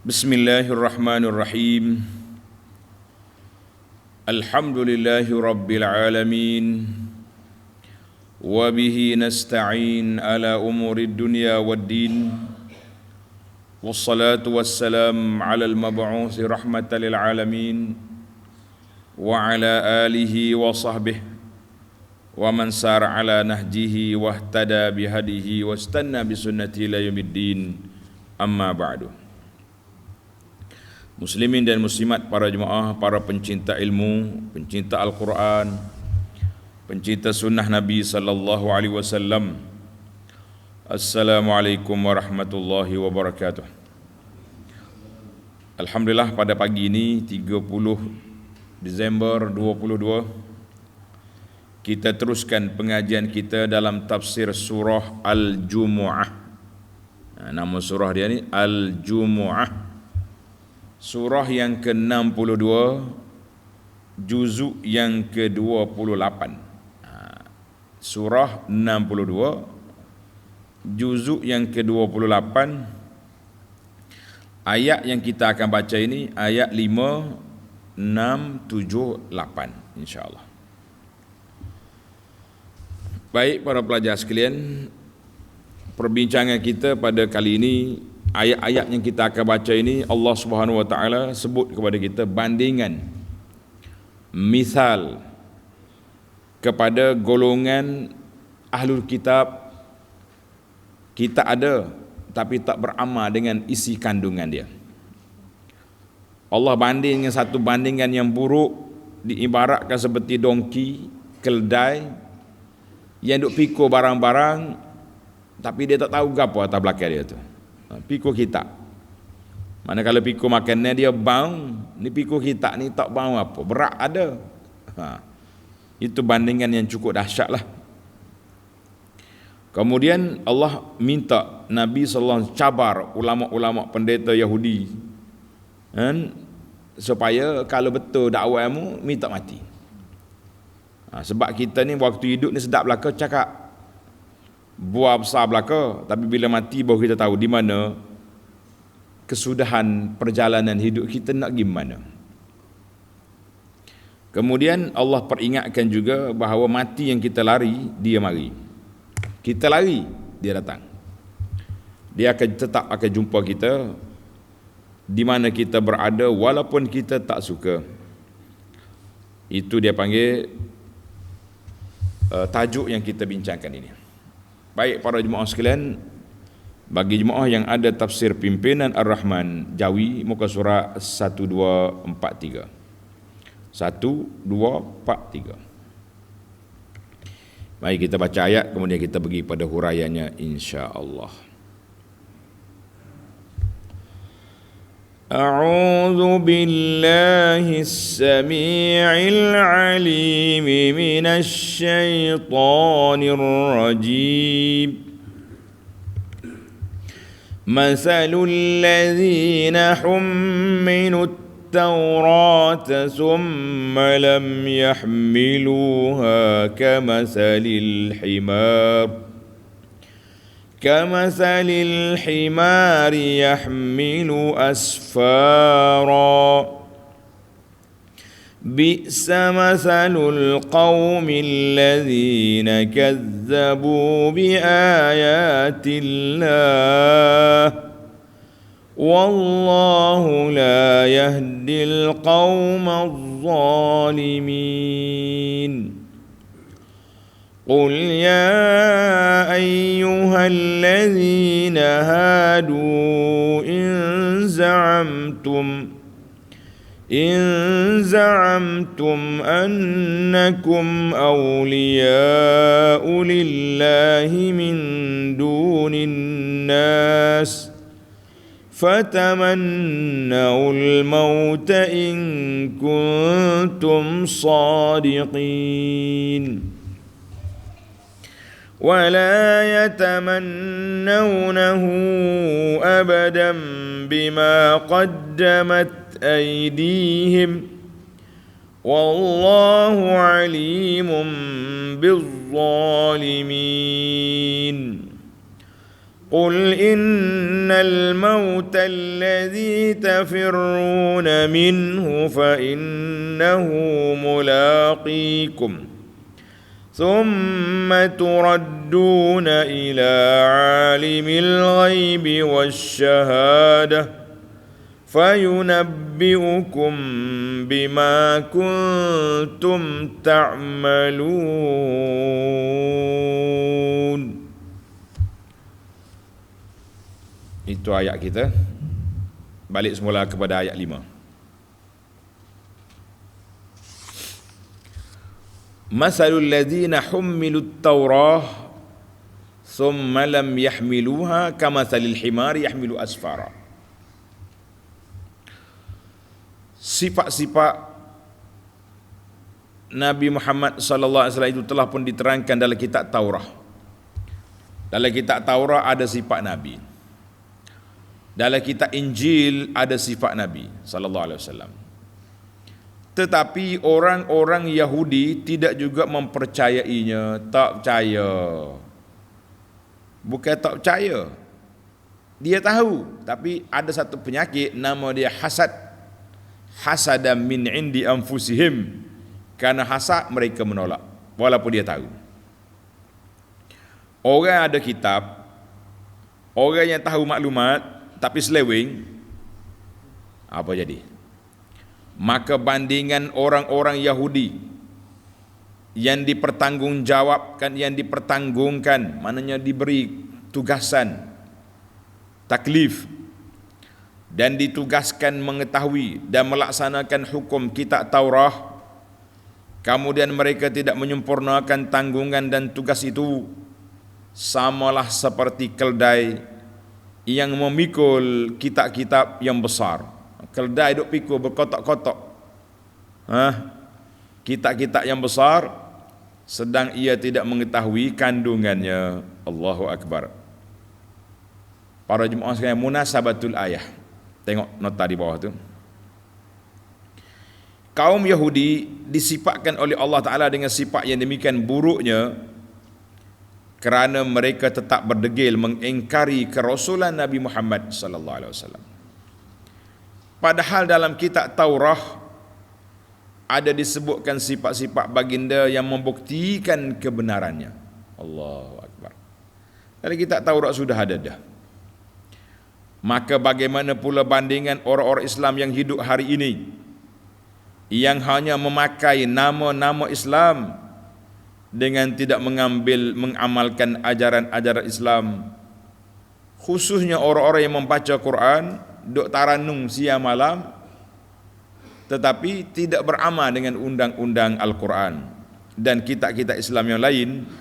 Bismillahirrahmanirrahim. Alhamdulillahi rabbil alamin. Wa bihi nasta'in ala umurid dunya waddin. Wassalatu wassalam ala al-mab'uthi rahmatan lil alamin. Wa ala alihi wa sahbihi wa man sara ala nahjihi wa ihtada bihadihi wa istanna bisunnati ila yaumiddin. Amma ba'du. Muslimin dan muslimat, para jemaah, para pencinta ilmu, pencinta Al-Quran, pencinta sunnah Nabi sallallahu alaihi wasallam. Assalamualaikum warahmatullahi wabarakatuh. Alhamdulillah, pada pagi ini 30 Disember 2022 kita teruskan pengajian kita dalam tafsir surah Al-Jumu'ah. Nama surah dia ni Al-Jumu'ah. Surah yang ke-62, juzuk yang ke-28. Surah 62, juzuk yang ke-28. Ayat yang kita akan baca ini ayat 5, 6, 7, 8 insya-Allah. Baik para pelajar sekalian, perbincangan kita pada kali ini, ayat-ayat yang kita akan baca ini, Allah Subhanahu wa taala sebut kepada kita bandingan, misal kepada golongan ahlul kitab. Kita ada tapi tak beramal dengan isi kandungan dia. Allah banding dengan satu bandingan yang buruk, diibaratkan seperti dongki, keldai yang duk pikul barang-barang tapi dia tak tahu gapo atas belakang dia tu. Pikul kita. Manakala pikul makanan dia bau, ni pikul kita ni tak bau apa, berat ada. Itu bandingan yang cukup dahsyat lah. Kemudian Allah minta Nabi sallallahu alaihi wasallam cabar ulama-ulama pendeta Yahudi, supaya kalau betul dakwahmu minta mati. Sebab kita ni waktu hidup ni sedap belaka cakap, buah besar belaka, tapi bila mati baru kita tahu di mana kesudahan perjalanan hidup kita nak pergi mana. Kemudian Allah peringatkan juga bahawa mati yang kita lari, dia mari. Kita lari, dia datang. Dia akan tetap akan jumpa kita di mana kita berada walaupun kita tak suka. Itu dia panggil tajuk yang kita bincangkan ini. Baik para jemaah sekalian, bagi jemaah yang ada tafsir pimpinan Ar-Rahman Jawi, muka surat 1243. 1243. Mari kita baca ayat, kemudian kita pergi pada huraiannya insya-Allah. A'udzu billahis samii'il 'aliim minasy syaithaanir rajiim. Masalul ladzina hummilut tawrata thumma lam yahmiluha كمثل الحمار يحمل أسفارا بئس مثل القوم الذين كذبوا بآيات الله والله لا يهدي القوم الظالمين. قل يا أيها الذين هادوا إن زعمتم أنكم أولياء لله من دون الناس فتمنوا الموت إن كنتم صادقين ولا يتمنونه أبدا بما قدمت أيديهم والله عليم بالظالمين. قل إن الموت الذي تفرون منه فإنه ملاقيكم ثم تردون إلى عالم الغيب والشهادة فينبئكم بما كنتم تعملون. Itu ayat kita. Balik semula kepada ayat 5. Masalul ladzina hummilut taurah thumma lam yahmiluha kamathalil himari yahmilu asfara. Sifat-sifat Nabi Muhammad sallallahu alaihi wasallam itu telah pun diterangkan dalam kitab Taurah. Dalam kitab Taurah ada sifat Nabi. Dalam kitab Injil ada sifat Nabi sallallahu alaihi wasallam. Tetapi orang-orang Yahudi tidak juga mempercayainya, tak percaya. Bukan tak percaya. Dia tahu, tapi ada satu penyakit nama dia hasad. Hasadan min indi anfusihim. Karena hasad mereka menolak walaupun dia tahu. Orang ada kitab, orang yang tahu maklumat tapi seleweng, apa jadi? Maka bandingan orang-orang Yahudi yang dipertanggungjawabkan, yang dipertanggungkan, maknanya diberi tugasan, taklif, dan ditugaskan mengetahui dan melaksanakan hukum kitab Taurah, kemudian mereka tidak menyempurnakan tanggungan dan tugas itu, samalah seperti keldai yang memikul kitab-kitab yang besar. Keldai duk pikul berkotak-kotak kitab-kitab yang besar, sedang ia tidak mengetahui kandungannya. Allahu Akbar. Para jemaah sekalian, munasabatul ayah. Tengok nota di bawah tu. Kaum Yahudi disifatkan oleh Allah Ta'ala dengan sifat yang demikian buruknya kerana mereka tetap berdegil mengingkari kerasulan Nabi Muhammad sallallahu alaihi wasallam. Padahal dalam kitab Taurah ada disebutkan sifat-sifat baginda yang membuktikan kebenarannya. Allahu Akbar. Dalam kitab Taurah sudah ada dah. Maka bagaimana pula bandingan orang-orang Islam yang hidup hari ini, yang hanya memakai nama-nama Islam dengan tidak mengamalkan ajaran-ajaran Islam, khususnya orang-orang yang membaca Quran, duk taranung siang malam, tetapi tidak beramal dengan undang-undang Al-Quran dan kitab-kitab Islam yang lain.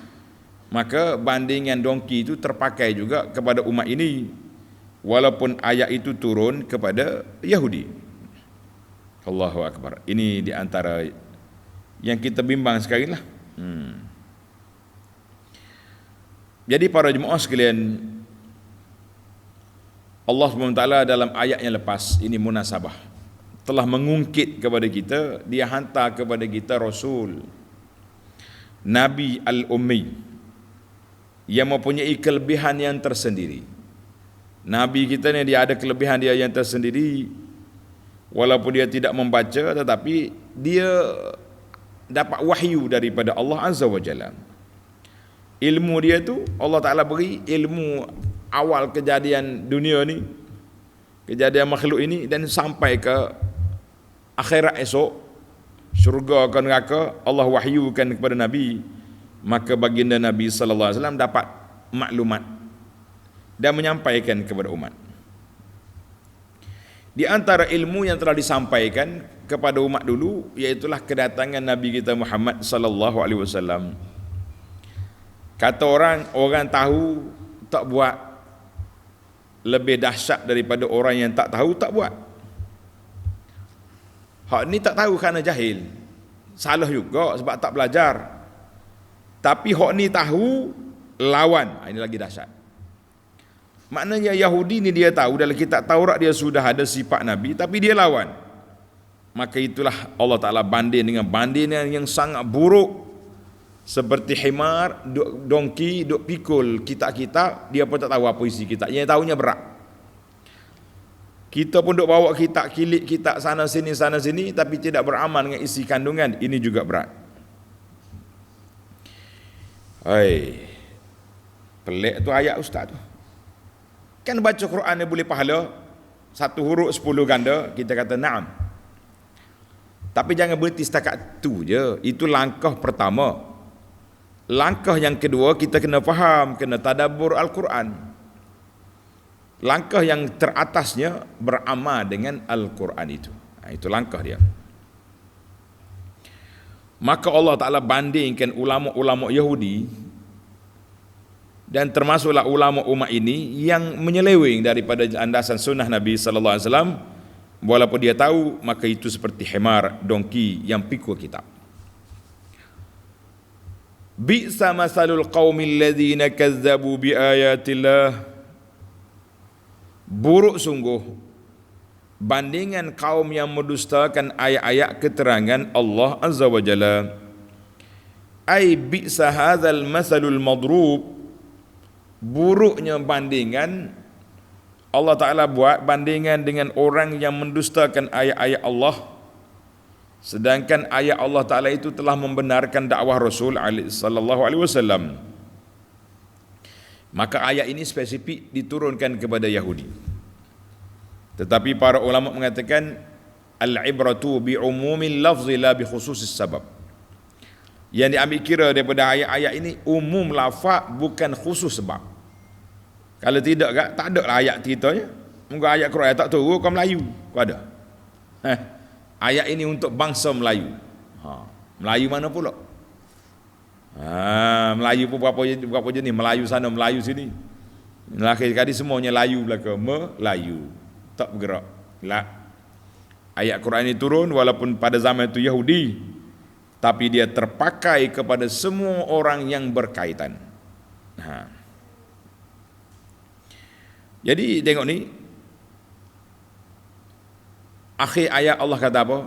Maka bandingan dongki itu terpakai juga kepada umat ini, walaupun ayat itu turun kepada Yahudi. Allahu Akbar. Ini di antara yang kita bimbang sekali lah. Jadi para jemaah sekalian, Allah SWT dalam ayat yang lepas ini munasabah telah mengungkit kepada kita, dia hantar kepada kita Rasul Nabi Al-Ummi yang mempunyai kelebihan yang tersendiri. Nabi kita ni dia ada kelebihan dia yang tersendiri, walaupun dia tidak membaca, tetapi dia dapat wahyu daripada Allah Azza wa Jalla. Ilmu dia tu Allah Ta'ala beri ilmu awal kejadian dunia ni, kejadian makhluk ini, dan sampai ke akhirat esok, syurga ke neraka, Allah wahyukan kepada Nabi. Maka baginda Nabi sallallahu alaihi wasallam dapat maklumat dan menyampaikan kepada umat. Di antara ilmu yang telah disampaikan kepada umat dulu, iaitulah kedatangan Nabi kita Muhammad sallallahu alaihi wasallam. Kata orang tahu tak buat, lebih dahsyat daripada orang yang tak tahu tak buat. Hak ni tak tahu kerana jahil, salah juga sebab tak belajar. Tapi hak ni tahu, lawan, ini lagi dahsyat. Maknanya Yahudi ni dia tahu dalam kitab Taurat dia sudah ada sifat Nabi, tapi dia lawan. Maka itulah Allah Ta'ala banding dengan bandingan yang sangat buruk Seperti himar, dongki, duk pikul kitab-kitab, dia pun tak tahu apa isi kitab. Yang tahunya berat. Kita pun duk bawa kitab, kilik kitab sana sini, tapi tidak beramal dengan isi kandungan. Ini juga berat. Hai, pelik tu ayat ustaz tu. Kan baca Quran ni boleh pahala, satu huruf 10 ganda, kita kata na'am. Tapi jangan berhenti setakat tu je. Itu langkah pertama. Langkah yang kedua, kita kena faham, kena tadabbur Al-Quran. Langkah yang teratasnya beramal dengan Al-Quran itu. Itu langkah dia. Maka Allah Ta'ala bandingkan ulama-ulama Yahudi, dan termasuklah ulama umat ini yang menyeleweng daripada landasan sunnah Nabi sallallahu alaihi wasallam, walaupun dia tahu maka itu seperti himar, dongki yang pikul kitab. Bi'sa masalul qaumil ladzina kazzabu bi ayatillah. Buruk sungguh bandingan kaum yang mendustakan ayat-ayat keterangan Allah Azza wa Jalla. Ai bi'sa hadzal masalul madrub. Buruknya bandingan Allah Ta'ala buat bandingan dengan orang yang mendustakan ayat-ayat Allah, sedangkan ayat Allah Ta'ala itu telah membenarkan dakwah Rasul sallallahu alaihi wasallam. Maka ayat ini spesifik diturunkan kepada Yahudi. Tetapi para ulama mengatakan al-ibratu bi umumil lafzi la bi khususis sabab. Yang diambil kira daripada ayat-ayat ini umum lafaz, bukan khusus sebab. Kalau tidak tak ada lah ayat ceritanya. Mungkin ayat Quran tak tahu kau Melayu, kau ada. Ayat ini untuk bangsa Melayu. Melayu mana pula? Melayu pun berapa jenis? Melayu sana, Melayu sini. Akhir-akhir semuanya layu belaka, Melayu. Tak bergerak. Lah. Ayat Quran ini turun walaupun pada zaman itu Yahudi, tapi dia terpakai kepada semua orang yang berkaitan. Jadi tengok ni, akhir ayat Allah kata apa?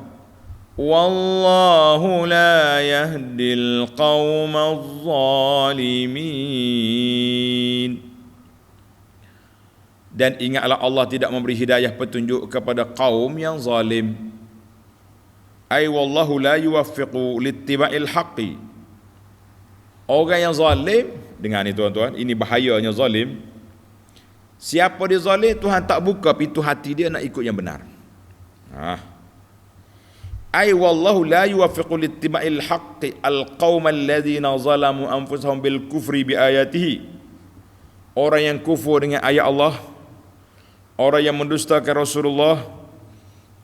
Wallahu la yahdil qawmaz zalimin. Dan ingatlah Allah tidak memberi hidayah petunjuk kepada kaum yang zalim. Ay wallahu la yuwaffiqu littiba'il haqqi. Orang yang zalim, dengar ni tuan-tuan, ini bahayanya zalim. Siapa dia zalim, Tuhan tak buka pintu hati dia nak ikut yang benar. Ay wallahu la yuwaffiqu littiba'il haqqi alqauma alladhina zalamu anfusahum bil kufri bi ayatihi. Orang yang kufur dengan ayat Allah, orang yang mendustakan Rasulullah,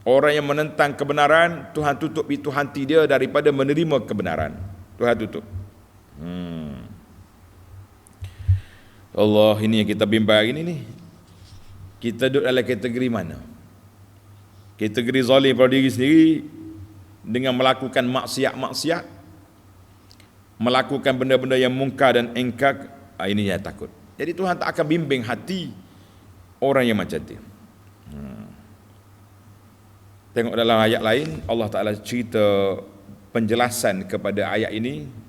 orang yang menentang kebenaran, Tuhan tutup pintu hati dia daripada menerima kebenaran. Tuhan tutup. Allah, ini yang kita bimbang hari ini ni. Kita duduk dalam kategori mana? Kategori zalim pada diri sendiri dengan melakukan maksiat-maksiat, melakukan benda-benda yang mungkar dan engkar. Ini yang takut. Jadi Tuhan tak akan bimbing hati orang yang macam tu. Tengok dalam ayat lain, Allah Ta'ala cerita penjelasan kepada ayat ini.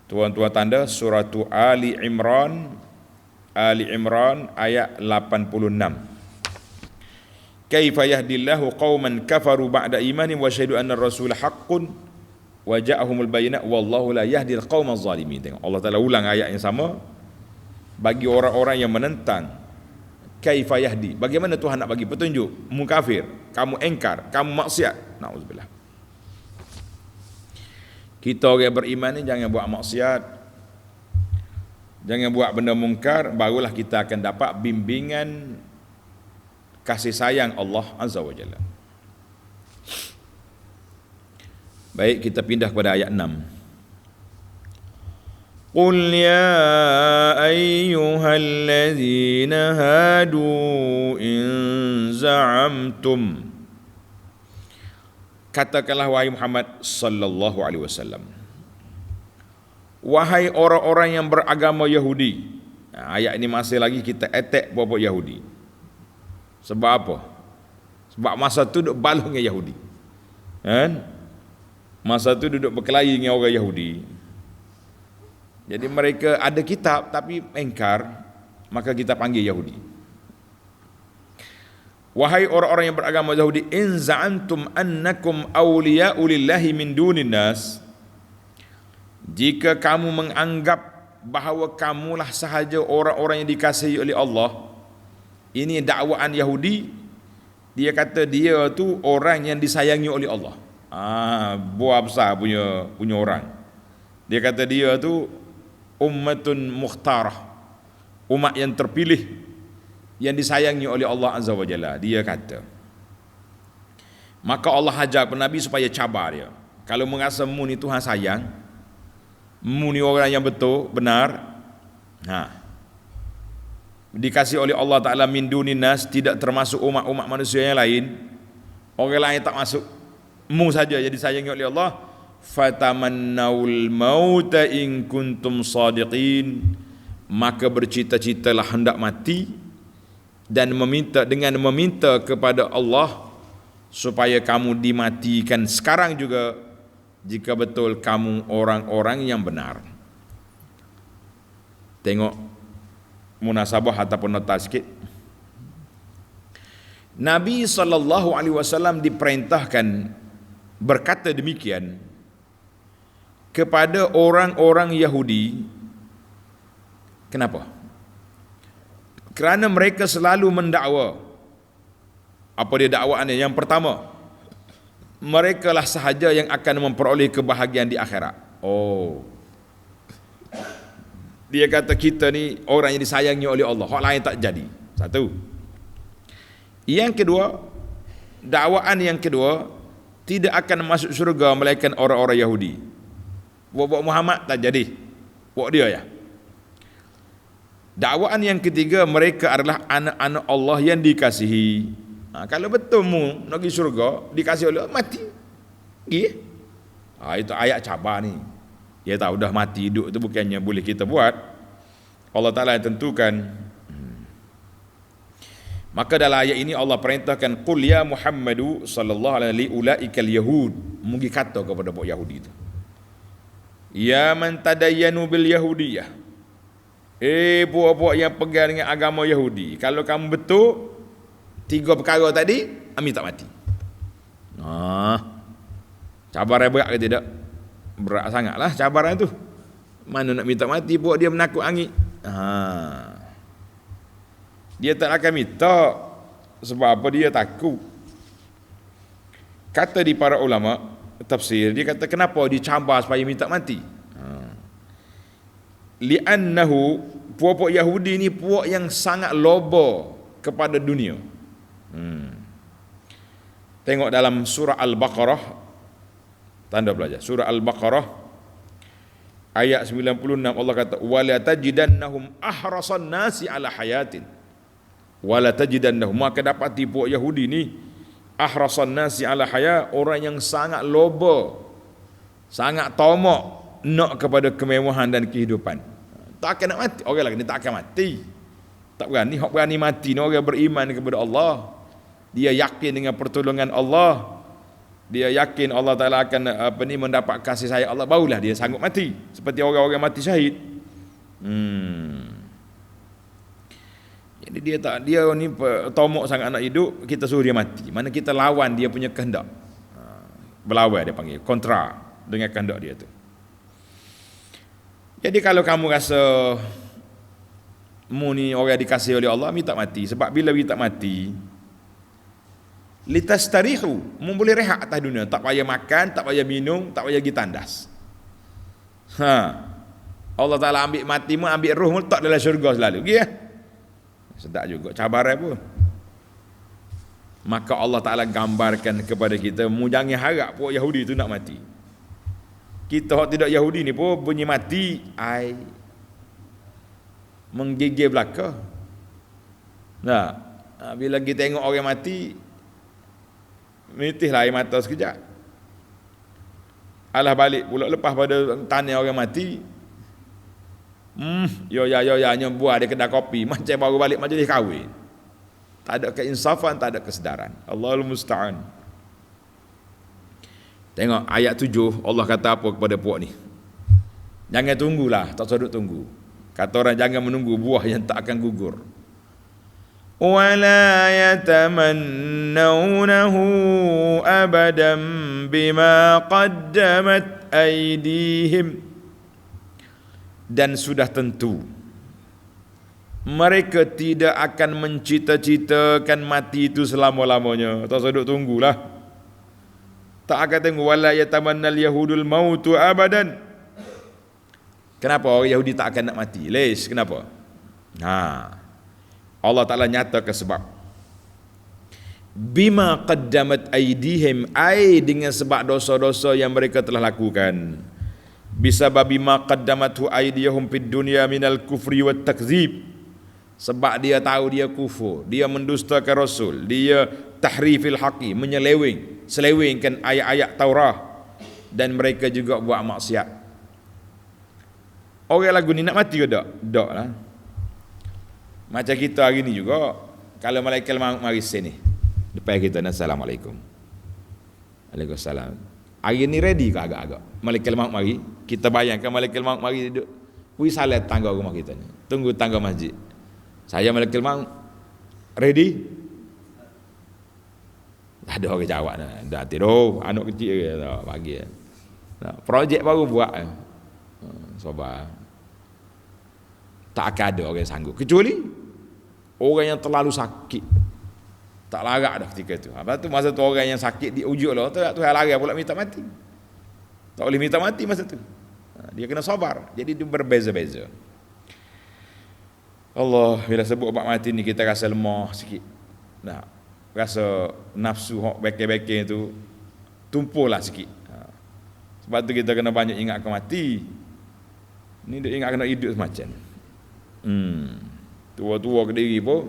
Tuan-tuan tanda surah Ali Imran ayat 86. Kaifa yahdillahu qauman kafaru ba'da imanihim wa syahadu anna ar-rasula haqqun wa ja'ahumul bayyinat wallahu la yahdil qaumaz zalimin. Tengok Allah Ta'ala ulang ayat yang sama bagi orang-orang yang menentang. Kaifa yahdi, bagaimana Tuhan nak bagi petunjuk? Kamu kafir, kamu engkar, kamu maksiat. Nauzubillah. Kita orang beriman ni jangan buat maksiat, jangan buat benda mungkar, barulah kita akan dapat bimbingan kasih sayang Allah Azza wa Jalla. Baik, kita pindah kepada ayat 6. Qul ya ayyuhalladzina hadu in za'amtum. Katakanlah wahai Muhammad sallallahu alaihi wasallam, wahai orang-orang yang beragama Yahudi. Ayat ini masih lagi kita attack buat Yahudi. Sebab apa? Sebab masa tu duduk baluh dengan Yahudi, kan? Masa tu duduk berkelahi dengan orang Yahudi. Jadi mereka ada kitab tapi engkar, maka kita panggil Yahudi. Wahai orang-orang yang beragama Yahudi, in za'antum annakum awliya'u lillahi min dunin nas, jika kamu menganggap bahawa kamulah sahaja orang-orang yang dikasihi oleh Allah. Ini dakwaan Yahudi. Dia kata dia tu orang yang disayangi oleh Allah. Buah besar punya orang. Dia kata dia tu ummatun mukhtarah, umat yang terpilih yang disayangi oleh Allah Azza wa Jalla. Dia kata. Maka Allah hajar Nabi supaya cabar dia. Kalau merasa mu ni Tuhan sayang, mu ni orang yang betul, benar, dikasih oleh Allah Ta'ala min dunin nas, tidak termasuk umat-umat manusia yang lain, orang lain tak masuk, mu saja jadi sayangi oleh Allah. Fatamannaul mauta in kuntum sadiqin, maka bercita-citalah hendak mati dan meminta kepada Allah supaya kamu dimatikan sekarang juga, jika betul kamu orang-orang yang benar. Tengok munasabah ataupun nota sikit. Nabi SAW diperintahkan berkata demikian kepada orang-orang Yahudi. Kenapa? Kerana mereka selalu mendakwa. Apa dia dakwaannya? Yang pertama, mereka lah sahaja yang akan memperoleh kebahagiaan di akhirat. Dia kata kita ni orang yang disayangi oleh Allah, hak lain tak jadi. Satu. Yang kedua, dakwaan yang kedua, tidak akan masuk syurga melainkan orang-orang Yahudi. Buat Muhammad tak jadi. Buat dia ya. Dakwaan yang ketiga, mereka adalah anak-anak Allah yang dikasihi. Kalau betul mu nak pergi syurga, dikasih oleh Allah, mati. Itu ayat cabar ni. Dia tahu dah mati hidup tu bukannya boleh kita buat. Allah Ta'ala yang tentukan. Maka dalam ayat ini Allah perintahkan, qul ya Muhammadu sallallahu alaihi ulaikal yahud, mugi kata kepada buat Yahudi itu, ya man tadayyanu bil yahudiyah, buat-buat yang pegang dengan agama Yahudi, kalau kamu betul tiga perkara tadi, Ami tak mati. Cabaran berat ke tidak? Berat sangatlah cabaran tu. Mana nak minta mati, buat dia menakut angin. Dia tak akan minta. Sebab apa? Dia takut. Kata di para ulama tafsir, dia kata kenapa dicabar supaya minta mati? Li'annahu, puak-puak Yahudi ni puak yang sangat loba kepada dunia. Tengok dalam surah Al-Baqarah, tanda belajar surah Al-Baqarah ayat 96, Allah kata wala tajidannahum ahrasan nasi ala hayatin, wala tajidannahum, maka dapat tipu Yahudi ni ahrasan nasi ala hayat, orang yang sangat loba, sangat tamak nak kepada kemewahan dan kehidupan. Tak akan nak mati orang lagi ni, tak akan mati, tak berani. Hak berani mati ni orang beriman kepada Allah, dia yakin dengan pertolongan Allah, dia yakin Allah Ta'ala akan mendapat kasih sayang Allah, barulah dia sanggup mati. Seperti orang-orang mati syahid. Jadi dia ni tomok sangat nak hidup, kita suruh dia mati. Mana kita lawan dia punya kehendak. Berlawan dia panggil, kontra dengan kehendak dia tu. Jadi kalau kamu rasa mu ni orang dikasihi oleh Allah, minta mati. Sebab bila minta mati, litastarihu, mu boleh rehat atas dunia, tak payah makan, tak payah minum, tak payah pergi tandas. Allah Ta'ala ambil mati mu, ambil roh mu, tak dalam syurga selalu. Sedap juga cabaran pun. Maka Allah Ta'ala gambarkan kepada kita, mu jangan harap puak Yahudi tu nak mati. Kita hak tidak Yahudi ni pun bunyi mati menggigil belaka. Bila kita tengok orang mati, menitihlah air mata sekejap. Alah balik pula lepas pada tanya orang mati. Yo buah dia kedai kopi, macam baru balik majlis kahwin. Tak ada keinsafan, tak ada kesedaran. Allahul musta'an. Tengok ayat 7, Allah kata apa kepada puak ni? Jangan tunggulah, tak usah duk tunggu. Kata orang jangan menunggu buah yang tak akan gugur. Wala yatamannahu abadan bima qaddamat aydihim. Dan sudah tentu mereka tidak akan mencita-citakan mati itu selama-lamanya. Tak usah duk tunggulah. Tak akan tunggu. Wala yatamannal yahudul mautu abadan. Kenapa orang Yahudi tak akan nak mati? Les, kenapa? Allah Ta'ala nyatakan sebab. Bima qaddamat aydihim, dengan sebab dosa-dosa yang mereka telah lakukan. Bisababi ma qaddamatu aydihum fid dunya minal kufri wat takdzib. Sebab dia tahu dia kufur, dia mendustakan Rasul, dia tahrifil haqi, selewengkan ayat-ayat Taurat, dan mereka juga buat maksiat. Orang lagu ni nak mati ke tak? Tak lah. Macam kita hari ni juga, kalau malaikat maut mari sini depan kita, Assalamualaikum. Waalaikumsalam. Hari ni ready ke agak-agak? Malaikat maut mari, kita bayangkan malaikat maut mari duduk salat tangga rumah kita ni. Tunggu tangga masjid. Saya malaikat maut ready? Tak ada orang jawab dah. Dah tidur, anak kecil ke tak pagi. Projek baru buat. Sabar. Tak akan ada orang yang sanggup, kecuali orang yang terlalu sakit, tak larat dah ketika tu. Lepas tu masa tu orang yang sakit diujuk lah, tu lari pula minta mati. Tak boleh minta mati masa tu. Dia kena sabar. Jadi dia berbeza-beza. Allah, bila sebut bab mati ni kita rasa lemah sikit. Rasa nafsu hok beke-beke tu tumpulah sikit. Sebab tu kita kena banyak ingat ke mati. Ni dia ingat kena hidup semacam. Tua-tua ke diri pun.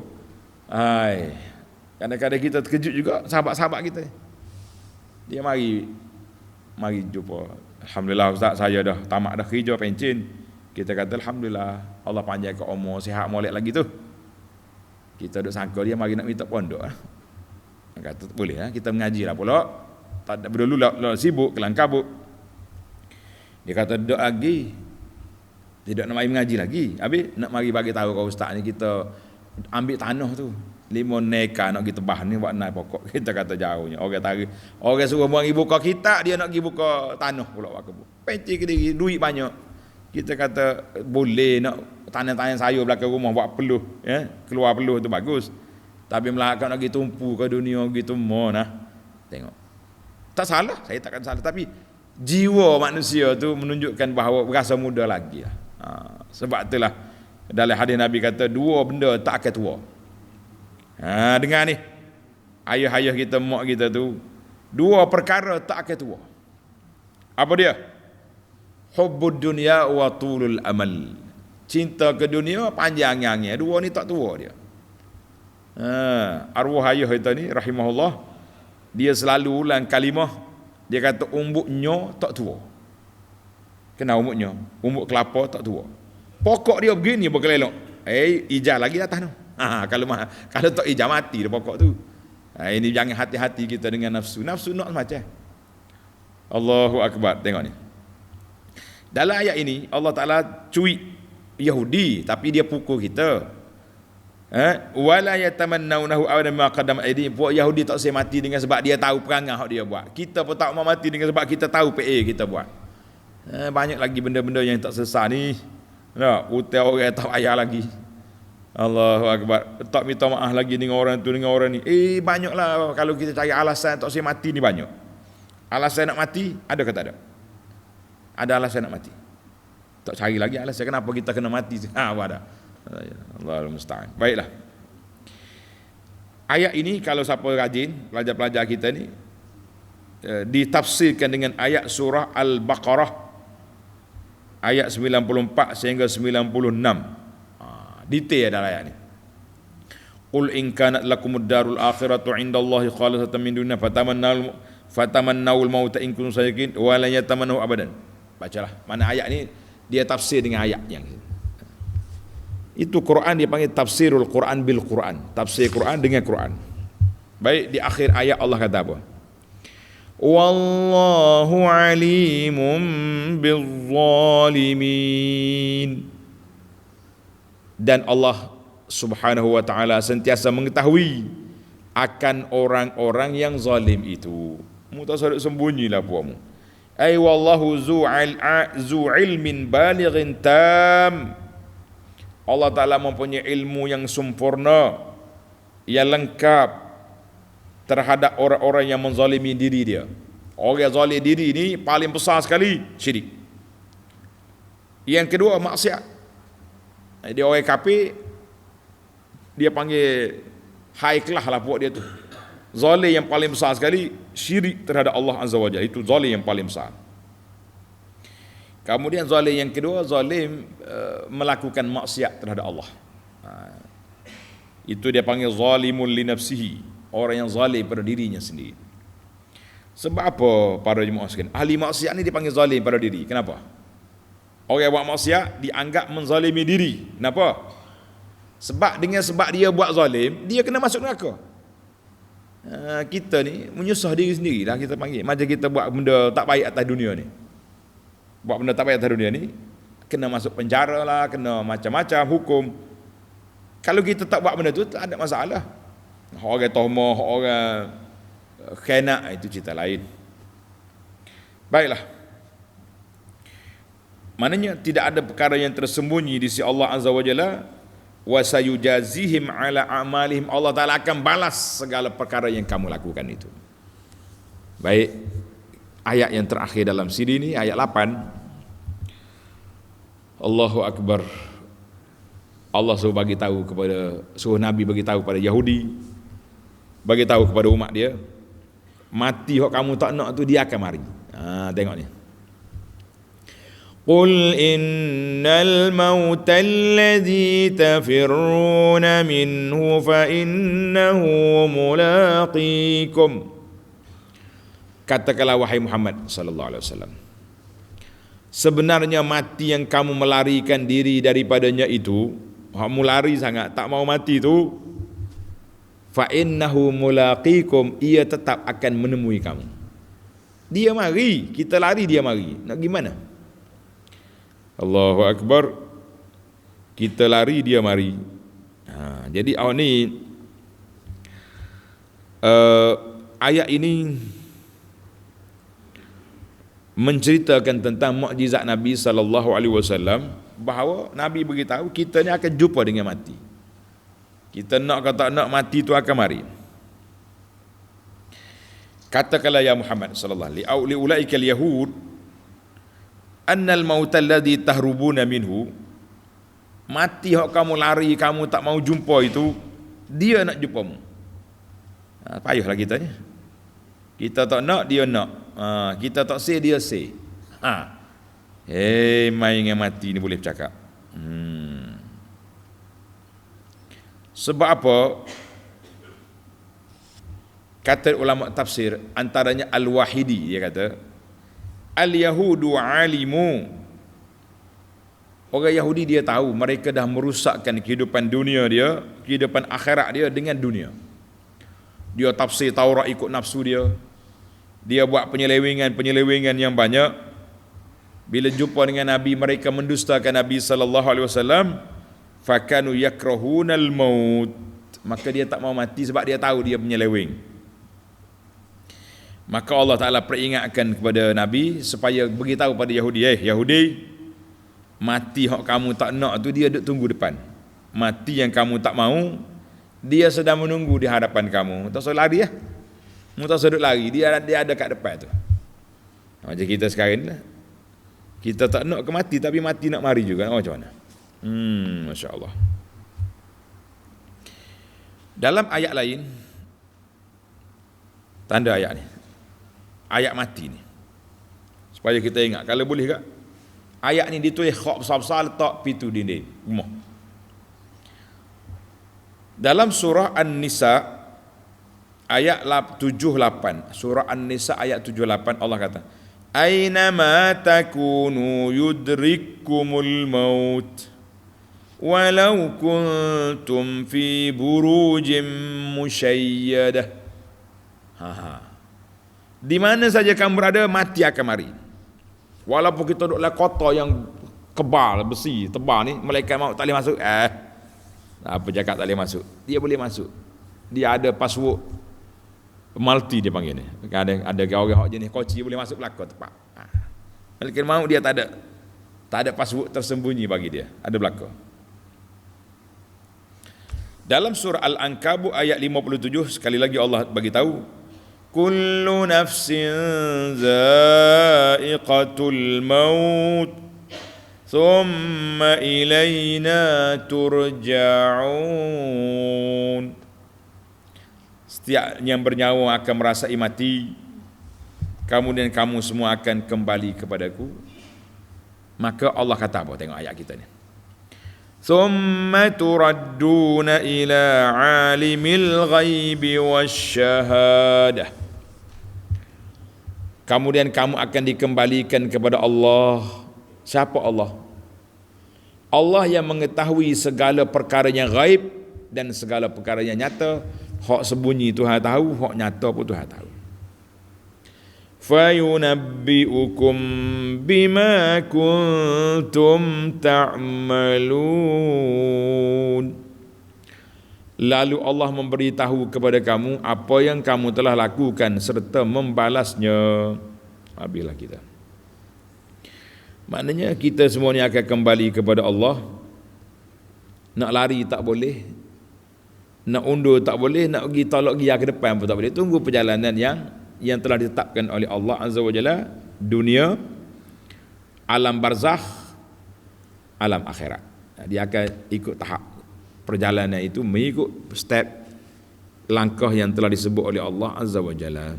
Kadang-kadang kita terkejut juga sahabat-sahabat kita. Dia mari jumpa. Alhamdulillah Ustaz, saya dah tamat dah kerja pencen. Kita kata alhamdulillah, Allah panjangkan umur, sihat molek lagi tu. Kita duk sangka dia mari nak minta pondok. Kata boleh kita mengaji lah pula. Tak ada dulu lah sibuk kelang kabut. Dia kata duduk lagi. Tidak nak mari mengaji lagi. Habis nak mari bagi tahu kau ustaz ni kita ambil tanah tu 5 neka nak kita bah ni buat naik pokok. Kita kata jauhnya. Orang suruh mari buka kitab, dia nak pergi buka tanah pula buat kebun. Pencik ke diri, duit banyak. Kita kata boleh nak tanah-tanah sayur belakang rumah buat peluh, keluar peluh tu bagus. Tapi melakak nak pergi tumpu ke dunia gitu nah. Tengok. Tak salah, saya takkan salah, tapi jiwa manusia tu menunjukkan bahawa berasa muda lagi lah. Sebab itulah dalam hadis Nabi kata 2 benda tak akan tua. Dengar ni, ayah-ayah kita, mak kita tu, 2 perkara tak akan tua. Apa dia? Hubbud dunya wa tulul amal. Cinta ke dunia, panjangnya. 2 ni tak tua dia. Arwah ayah kita ni rahimahullah, dia selalu ulang kalimah. Dia kata umbuknya tak tua. Kenapa umbuknya? Umbuk kelapa tak tua. Pokok dia begini berkelelok. Ijah lagi atas tu. Kalau tak ijah mati dia pokok tu. Ini jangan hati-hati kita dengan nafsu. Nafsu nak macam. Allahu Akbar. Tengok ni. Dalam ayat ini Allah Ta'ala cuit Yahudi, tapi dia pukul kita. Wala yatamannawnahu abadan ma qaddam aydihim. Puak Yahudi tak usah mati dengan sebab dia tahu perangai hak dia buat. Kita pun tak mau mati dengan sebab kita tahu PA kita buat. Banyak lagi benda-benda yang tak selesai ni. Utai orang tak payah lagi. Allahu Akbar. Tak minta maaf lagi dengan orang tu, dengan orang ni. Banyaklah kalau kita cari alasan tak usah mati ni banyak. Alasan nak mati ada ke tak ada? Ada alasan nak mati. Tak cari lagi alasan kenapa kita kena mati. Ada. Allahul musta'an. Baiklah. Ayat ini kalau siapa rajin, pelajar-pelajar kita ni, ditafsirkan dengan ayat surah Al-Baqarah ayat 94 sehingga 96. Detail dalam ayat ni. Qul in kanat lakumud darul akhiratu indallahi khalisatan min dunya fatamannawul mauta in kuntum sadiqin wa la yatamannahu abadan. Bacalah. Mana ayat ni dia tafsir dengan ayat yang itu Quran dia panggil tafsirul Quran bil Quran. Tafsir Quran dengan Quran. Baik, di akhir ayat Allah kata apa? wallahu alimun bizzalimin. Dan Allah Subhanahu wa taala sentiasa mengetahui akan orang-orang yang zalim itu. Mu tak sadar sembunyilah puamu. Ai wallahu zu ilmin balighin tam. Allah Taala mempunyai ilmu yang sempurna, yang lengkap terhadap orang-orang yang menzalimi diri dia. Orang yang zalim diri ini paling besar sekali syirik. Yang kedua maksiat. Dia orang kafir, dia panggil high class lah buat dia tu. Zalim yang paling besar sekali syirik terhadap Allah Azza wa Jalla, itu zalim yang paling besar. Kemudian zalim yang kedua, zalim melakukan maksiat terhadap Allah. Itu dia panggil zalimul li nafsihi, orang yang zalim pada dirinya sendiri. Sebab apa para jemaah sekalian? Ahli maksiat ni dipanggil zalim pada diri. Kenapa? Orang yang buat maksiat dianggap menzalimi diri. Kenapa? Sebab dia buat zalim, dia kena masuk neraka. Kita ni menyusah diri sendiri lah, kita panggil. Macam kita buat benda tak baik atas dunia ni. Buat benda tak baik atas dunia ni, kena masuk penjara lah, kena macam-macam hukum. Kalau kita tak buat benda tu, tak ada masalah. Orang tohmah, orang khianat, itu cerita lain. Baiklah. Maknanya tidak ada perkara yang tersembunyi di sisi Allah Azza wa Jalla. Wa sayujazihim ala amalihim. Allah Ta'ala akan balas segala perkara yang kamu lakukan itu. Baik. Ayat yang terakhir dalam siri ini, ayat 8. Allahu Akbar. Allah suruh bagi tahu kepada, suruh Nabi bagi tahu kepada Yahudi, bagi tahu kepada umat dia, mati hok kamu tak nak tu dia akan mari. Tengok ni. Qul innal mauta alladhi tafirruna minhu fa innahu mulaqikum. Katakanlah wahai Muhammad sallallahu alaihi wasallam, sebenarnya mati yang kamu melarikan diri daripadanya itu, kamu lari sangat tak mau mati tu, fa innahu mulaqikum, ia tetap akan menemui kamu. Dia mari, kita lari dia mari. Nak gimana? Allahu Akbar. Kita lari dia mari. Jadi ni ayat ini menceritakan tentang mukjizat Nabi sallallahu alaihi wasallam, bahawa Nabi beritahu kita ni akan jumpa dengan mati. Kita nak ke tak nak, mati tu akan mari. Katakanlah ya Muhammad sallallahu alaihi wasallam, li ulaikal yahud annal mautal ladzi tahrubuna minhu, mati hok kamu lari, kamu tak mau jumpa itu, dia nak jumpamu. Payahlah kita ni. Kita tak nak, dia nak. Kita tak say, dia say. Main dengan mati ni boleh bercakap. Sebab apa? Kata ulama tafsir, antaranya Al-Wahidi, dia kata Al-Yahudu alimu, orang Yahudi dia tahu mereka dah merusakkan kehidupan dunia dia, kehidupan akhirat dia dengan dunia. Dia tafsir Taurat ikut nafsu dia. Dia buat penyelewengan yang banyak. Bila jumpa dengan Nabi, mereka mendustakan Nabi sallallahu alaihi wasallam. Fakanu yakrahunal maut, maka dia tak mau mati sebab dia tahu dia penyeleweng. Maka Allah Ta'ala peringatkan kepada Nabi supaya beritahu pada Yahudi, Yahudi, mati hak kamu tak nak tu dia duduk tunggu depan. Mati yang kamu tak mau, dia sedang menunggu di hadapan kamu. Tak usah lari ya. Mu tak usah duduk lari, dia ada kat depan tu. Macam kita sekarang ni lah. Kita tak nak ke mati, tapi mati nak mari juga. Macam mana? Masya Allah. Dalam ayat lain, tanda ayat ni, ayat mati ni, supaya kita ingat, kalau boleh tak, ayat ni ditulis khok besar-besar, letak pintu dinding rumah. Dalam surah An-Nisa ayat 78, surah An-Nisa ayat 78, Allah kata, Aynama takunu yudrikkumul maut walau kuntum fi burujim musyayyadah. Di mana saja kamu berada, mati akan mari. Walaupun kita duduk dalam kota yang kebal, besi, tebal ni, malaikat maut tak boleh masuk. Apa cakap tak boleh masuk? Dia boleh masuk. Dia ada password multi dia panggil ni. Ada orang jenis koci boleh masuk belakang tepat. Malaikat maut dia tak ada password tersembunyi bagi dia. Ada belakang. Dalam surah Al-Ankabut ayat 57 sekali lagi Allah bagi tahu, kullu nafsin za'iqatul maut thumma ilayna turja'un. Setiap yang bernyawa akan merasai mati, kemudian kamu semua akan kembali kepadaku. Maka Allah kata apa? Tengok ayat kita ni. Thumma turadduna ila alimil ghaibi wasyahadah. Kemudian kamu akan dikembalikan kepada Allah. Siapa Allah? Allah yang mengetahui segala perkara yang ghaib dan segala perkara yang nyata. Hak sembunyi Tuhan tahu, hak nyata pun Tuhan tahu. Fayunabbi'ukum bima kuntum ta'malun. Lalu Allah memberitahu kepada kamu apa yang kamu telah lakukan serta membalasnya. Habislah kita. Maknanya kita semua ni akan kembali kepada Allah. Nak lari tak boleh, nak undur tak boleh, nak pergi tolak gia ke depan pun tak boleh. Tunggu perjalanan yang telah ditetapkan oleh Allah Azza wa Jalla, dunia, alam barzakh, alam akhirat. Dia akan ikut tahap perjalanan itu, mengikut step langkah yang telah disebut oleh Allah Azza wa Jalla.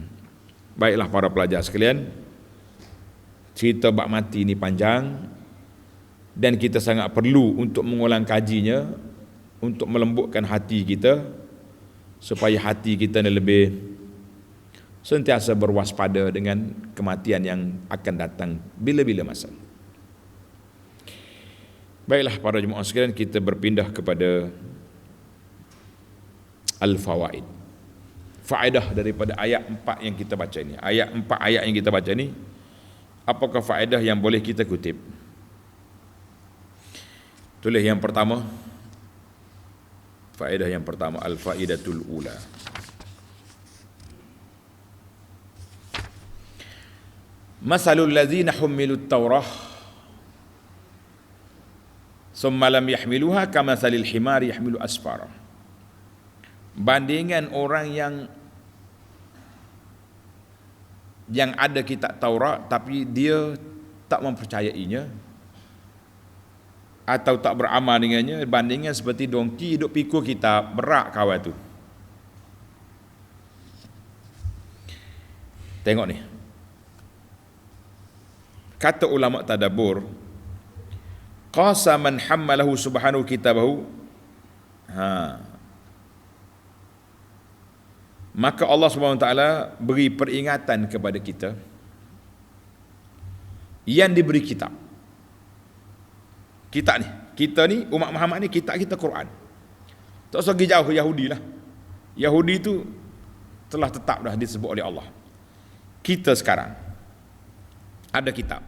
Baiklah para pelajar sekalian, cerita bab mati ini panjang dan kita sangat perlu untuk mengulang kajinya, untuk melembutkan hati kita supaya hati kita lebih sentiasa berwaspada dengan kematian yang akan datang bila-bila masa. Baiklah para jemaah sekalian, kita berpindah kepada al-fawaid. Faedah daripada ayat 4 yang kita baca ini. Ayat 4 ayat yang kita baca ini, apakah faedah yang boleh kita kutip? Tulis yang pertama. Faedah yang pertama, al-faidatul ula. Masalul ladzina hummilut Taurah summa lam yahmiluha kamathalil himari yahmilu asfara. Bandingan orang yang ada kitab Taurat tapi dia tak mempercayainya atau tak beramal dengannya, bandingan seperti dongki duk pikul kitab berak kawan tu. Tengok ni, kata ulama tadabbur, qasa man hammalahu subhanahu kitabahu, maka Allah Subhanahu wa taala beri peringatan kepada kita yang diberi kitab. Kita ni umat Muhammad ni, kitab kita Quran. Tak usah pergi jauh Yahudi lah. Yahudi tu telah tetap dah disebut oleh Allah. Kita sekarang ada kitab.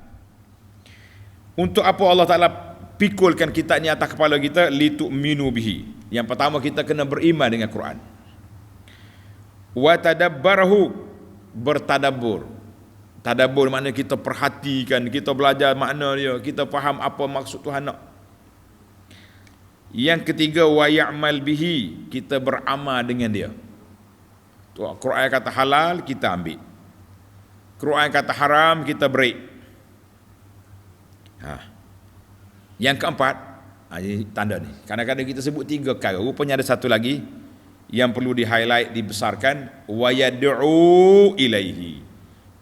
Untuk apa Allah Ta'ala pikulkan kitab ni atas kepala kita? Litu'minu bihi. Yang pertama, kita kena beriman dengan Quran. Wa tadabbarahu, bertadabbur. Tadabbur maknanya kita perhatikan, kita belajar makna dia, kita faham apa maksud Tuhan nak. Yang ketiga, wa ya'mal bihi, kita beramal dengan dia. Quran kata halal, kita ambil. Quran kata haram, kita break. Yang keempat, ini tanda ni. Kadang-kadang kita sebut 3 perkara, rupanya ada satu lagi yang perlu di-highlight, dibesarkan. Wa yad'u ilaihi,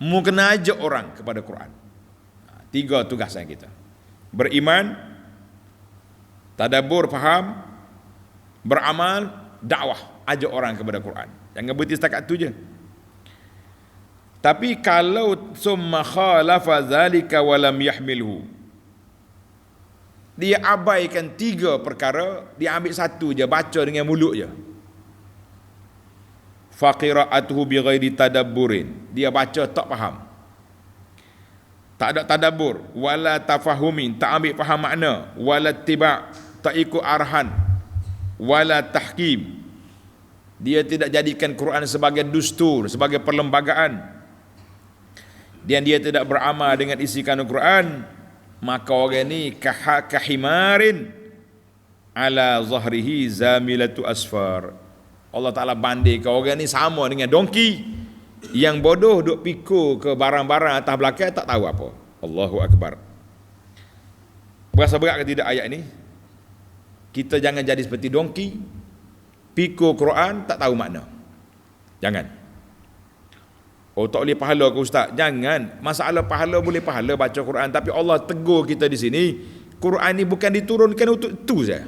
mu kena ajak orang kepada Quran. 3 tugasan kita: beriman, tadabbur faham, beramal, dakwah, ajak orang kepada Quran. Jangan berhenti setakat tu je. Tapi kalau summa khalafa zalika wa lam yahmilhu, dia abaikan 3 perkara, dia ambil satu je, baca dengan mulut je. faqira'atuhu bighairi tadabburin, dia baca tak faham, tak ada tadabbur, wala tafahumin, tak ambil faham makna, wala tiba', tak ikut arahan, wala tahkim, dia tidak jadikan Quran sebagai dustur, sebagai perlembagaan, dan dia tidak beramal dengan isi kandung Quran, maka orang ni kahimarin ala zahrihi zamilatu asfar. Allah Ta'ala bandingkan orang ni sama dengan dongki yang bodoh duk pikul ke barang-barang atas belakang tak tahu apa. Allahu Akbar. Berasa berat ke tidak ayat ni? Kita jangan jadi seperti dongki, pikul Quran tak tahu makna. Jangan. Oh, tak boleh pahala ke ustaz? Jangan. Masalah pahala boleh pahala baca Quran, tapi Allah tegur kita di sini, Quran ni bukan diturunkan untuk itu saja.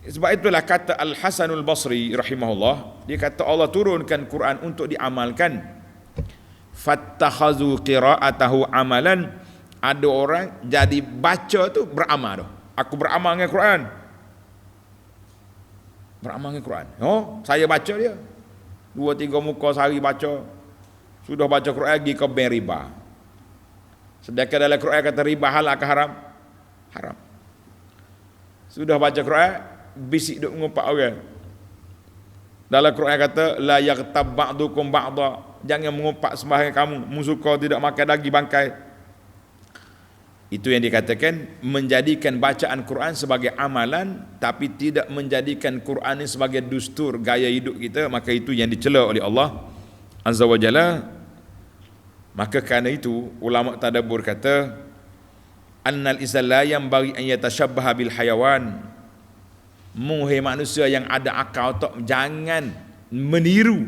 Sebab itulah kata Al-Hasanul Basri rahimahullah, dia kata Allah turunkan Quran untuk diamalkan. Fattakhazu qira'atahu amalan, ada orang jadi baca tu beramal tu. Aku beramal dengan Quran. Beramal dengan Quran. Oh, saya baca dia. 2-3 muka sehari baca. Sudah baca Quran pergi ke bank riba. Sedangkan dalam Quran kata riba halal ke haram? Haram. Sudah baca Quran bisik duk mengumpat orang. Dalam Quran kata la yaghtab ba'dukum ba'da, jangan mengumpat sembahyang kamu, musuka tidak makan daging bangkai. Itu yang dikatakan menjadikan bacaan Quran sebagai amalan, tapi tidak menjadikan Quran ini sebagai dustur gaya hidup kita, maka itu yang dicela oleh Allah Azza wa Jalla. Maka kerana itu ulama tadabbur kata annal insan la yanbaghi an yatashabbaha bil hayawan, muhai manusia yang ada akal tak, jangan meniru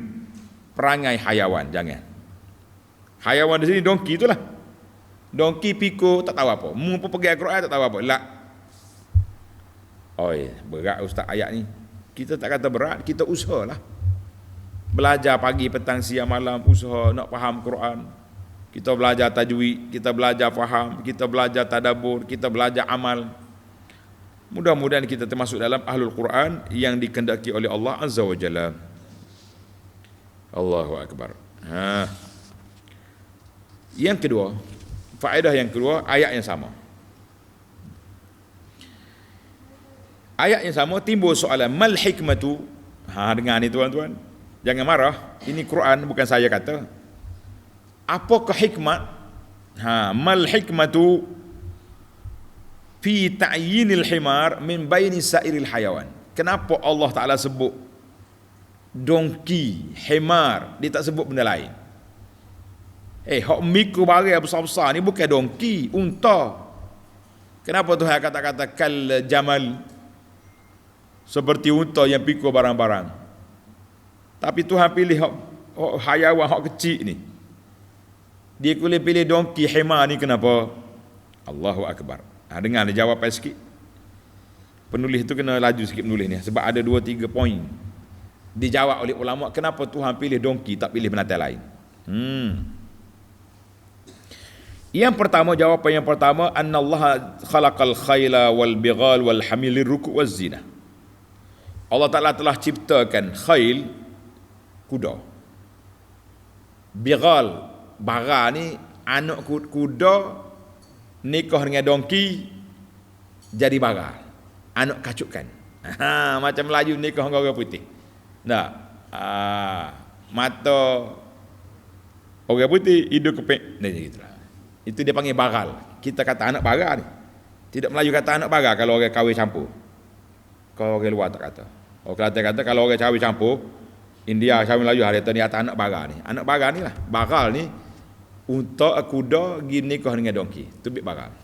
perangai hayawan, jangan. Hayawan di sini dongki itulah. Dongki pikul tak tahu apa, mu pun pergi Al-Quran tak tahu apa. La. Oi, berat ustaz ayat ni. Kita tak kata berat, kita usahalah. Belajar pagi, petang, siang, malam, usaha nak faham Quran. Kita belajar tajwid, kita belajar faham, kita belajar tadabbur, kita belajar amal. Mudah-mudahan kita termasuk dalam ahlul Quran yang dikehendaki oleh Allah Azza wa Jalla. Allahu Akbar. Yang kedua, faedah yang kedua, ayat yang sama. Ayat yang sama timbul soalan, mal hikmatu? Dengar ni tuan-tuan. Jangan marah, ini Quran bukan saya kata. Apakah hikmat? Mal hikmatu fi ta'yinil himar min baini sairil hayawan. Kenapa Allah Ta'ala sebut dongki, himar, dia tak sebut benda lain? Hak mikro barang besar-besar ni bukan dongki, unta. Kenapa Tuhan kata-kata kal jamal, seperti unta yang pikul barang-barang? Tapi Tuhan pilih hak hayawan, hak kecil ni. Dia boleh pilih dongki, himar ni kenapa? Allahu Akbar. Dengar dia jawapan sikit. Penulis tu kena laju sikit penulis ni, sebab ada 2-3 poin dijawab oleh ulama kenapa Tuhan pilih dongki tak pilih binatang lain. Yang pertama, jawapan yang pertama, annallaha khalaqal khayla wal bighal wal hamil liruku' waz zina. Allah Ta'ala telah ciptakan khayl, kuda, bighal, bara ni anak kuda nikah dengan dongki jadi bara, anak kacukan. Macam Melayu nikah dengan orang putih. Nah, mata orang putih, hidung kepek, nah gitulah. Itu dia panggil baral. Kita kata anak bara ni. Tidak Melayu kata anak bara kalau orang kahwin campur. Kalau orang luar tak kata. Orang Kelantan kata kalau orang kahwin campur, India kahwin Melayu hari tu ni kata anak bara ni. Anak bara ni lah. Baral ni unta, kuda pergi nikah dengan dongki, tu bit baral.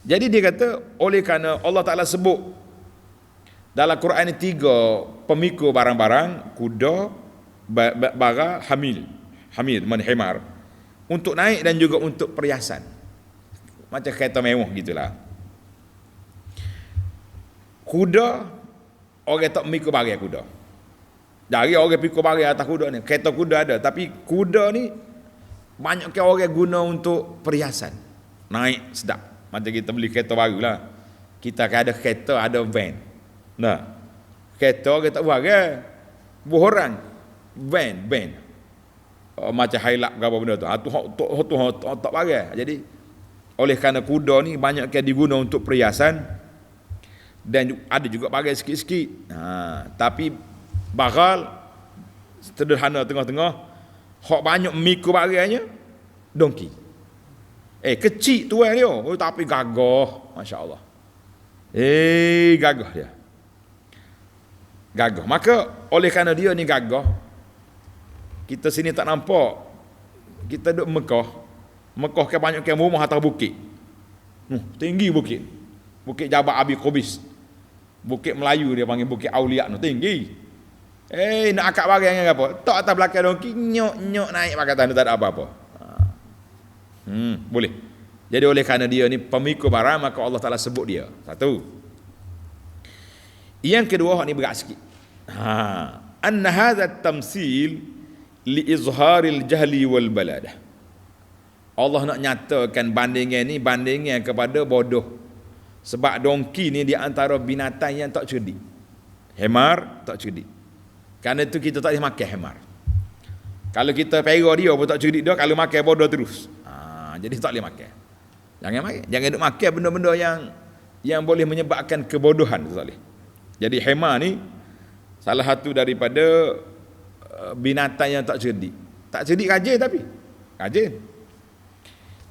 Jadi dia kata oleh kerana Allah Ta'ala sebut dalam Quran ni 3 pemikul barang-barang, kuda, bara, hamil man himar, untuk naik dan juga untuk perhiasan, macam kereta mewah gitulah. Kuda orang tak mikul barang kuda. Dari orang pikul barang atas kuda ni. Kereta kuda ada, tapi kuda ni banyak ke orang guna untuk perhiasan. Naik sedap. Macam kita beli kereta baru lah. Kita ada kereta, ada van. Nah, Kereta kita tak buat ke? Orang van. Macam Hilux ke apa benda tu. Tu tak pakai. Jadi oleh kerana kuda ni banyak yang diguna untuk perhiasan dan ada juga pakai sikit-sikit. Tapi bagal sederhana tengah-tengah, hak banyak mikro bagainya donkey. Kecil tu dia. Tapi gagah, masya-Allah. Gagah dia. Gagah. Maka oleh kerana dia ni gagah, kita sini tak nampak. Kita duduk Mekah ke banyak yang rumah atas bukit. Tinggi bukit. Bukit Jabal Abi Qubis. Bukit Melayu dia panggil Bukit Aulia tu, tinggi. Nak akak barang dengan apa? Tak atas belakang donkey, nyok naik pakatan tu tak ada apa-apa. Boleh. Jadi oleh kerana dia ni pemikul barang, maka Allah Taala sebut dia. Satu. Yang kedua, hak ni berat sikit. Anna hadha tamsil li izharil jahli wal baladah. Allah nak nyatakan bandingan ni bandingan kepada bodoh. Sebab donkey ni di antara binatang yang tak cerdik. Hemar tak cerdik. Kerana itu kita tak boleh makan hemar. Kalau kita pera dia pun tak cerdik dia, kalau makan bodoh terus. Jadi tak boleh makan. Jangan makan. Jangan duk makan benda-benda yang boleh menyebabkan kebodohan, tu tak boleh. Jadi hemar ni salah satu daripada binatang yang tak cerdik. Tak cerdik rajin tapi. Rajin.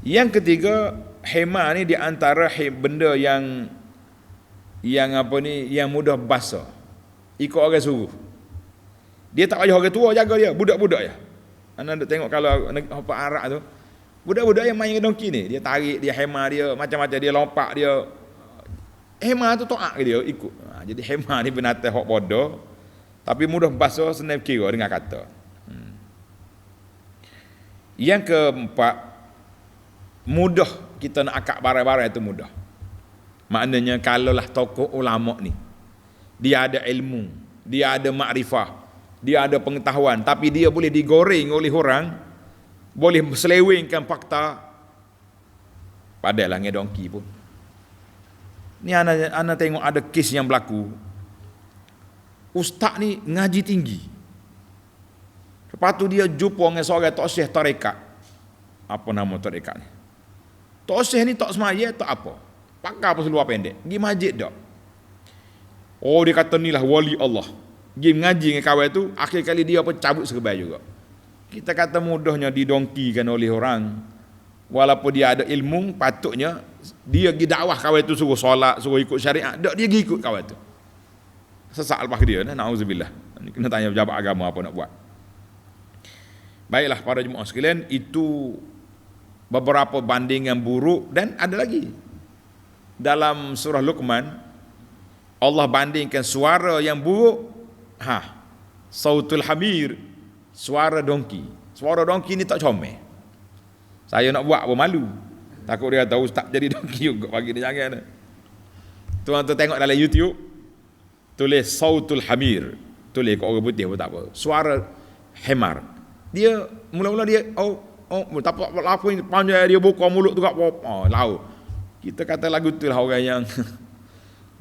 Yang ketiga, hemar ni di antara benda yang apa ni, yang mudah basah. Ikut orang suruh. Dia tak payah orang tua jaga dia, budak-budak je. Anda nak tengok kalau apa Arab tu, budak-budak yang main dengan donkey ni, dia tarik, dia hemar dia, macam-macam dia lompat dia. Hemar tu taat ke dia, ikut. Jadi hemar ni binatang hak bodoh, tapi mudah basah, senang kira dengan kata. Yang keempat, mudah kita nak akak barang-barang itu mudah. Maknanya kalaulah tokoh ulama ni, dia ada ilmu, dia ada makrifah, dia ada pengetahuan, tapi dia boleh digoreng oleh orang, boleh selewengkan fakta, padahal dengan donkey pun. Ni ana tengok ada kes yang berlaku. Ustaz ni ngaji tinggi. Lepas tu dia jumpa dengan seorang tok syekh tarekat. Apa nama tarekat ni? Tok syekh ni tak semaya tak apa. Pakai apa seluar pendek. Pergi masjid dak. Oh dia kata ni lah wali Allah. Pergi mengaji dengan kawan tu, akhir kali dia pun cabut serbai juga. Kita kata mudahnya didongkikan oleh orang. Walaupun dia ada ilmu, patutnya dia pergi dakwah kawan tu suruh solat, suruh ikut syariat. Dak dia pergi ikut kawan tu. Sesak lepas dia, na'udzubillah. Kena tanya pejabat agama apa nak buat. Baiklah para jemaah sekalian, itu beberapa bandingan buruk dan ada lagi. Dalam surah Luqman, Allah bandingkan suara yang buruk, sautul hamir, suara donkey. Suara donkey ni tak comel. Saya nak buat pun malu. Takut dia tahu ustaz jadi donkey juga, bagi dia jangan. Tuan-tuan tengok dalam YouTube, tulis sautul hamir, tulis kat orang putih pun tak apa. Suara hemar. Dia mula-mula dia tak apa ni panjang dia buka mulut tu kat laut. Kita kata lagu tu lah orang yang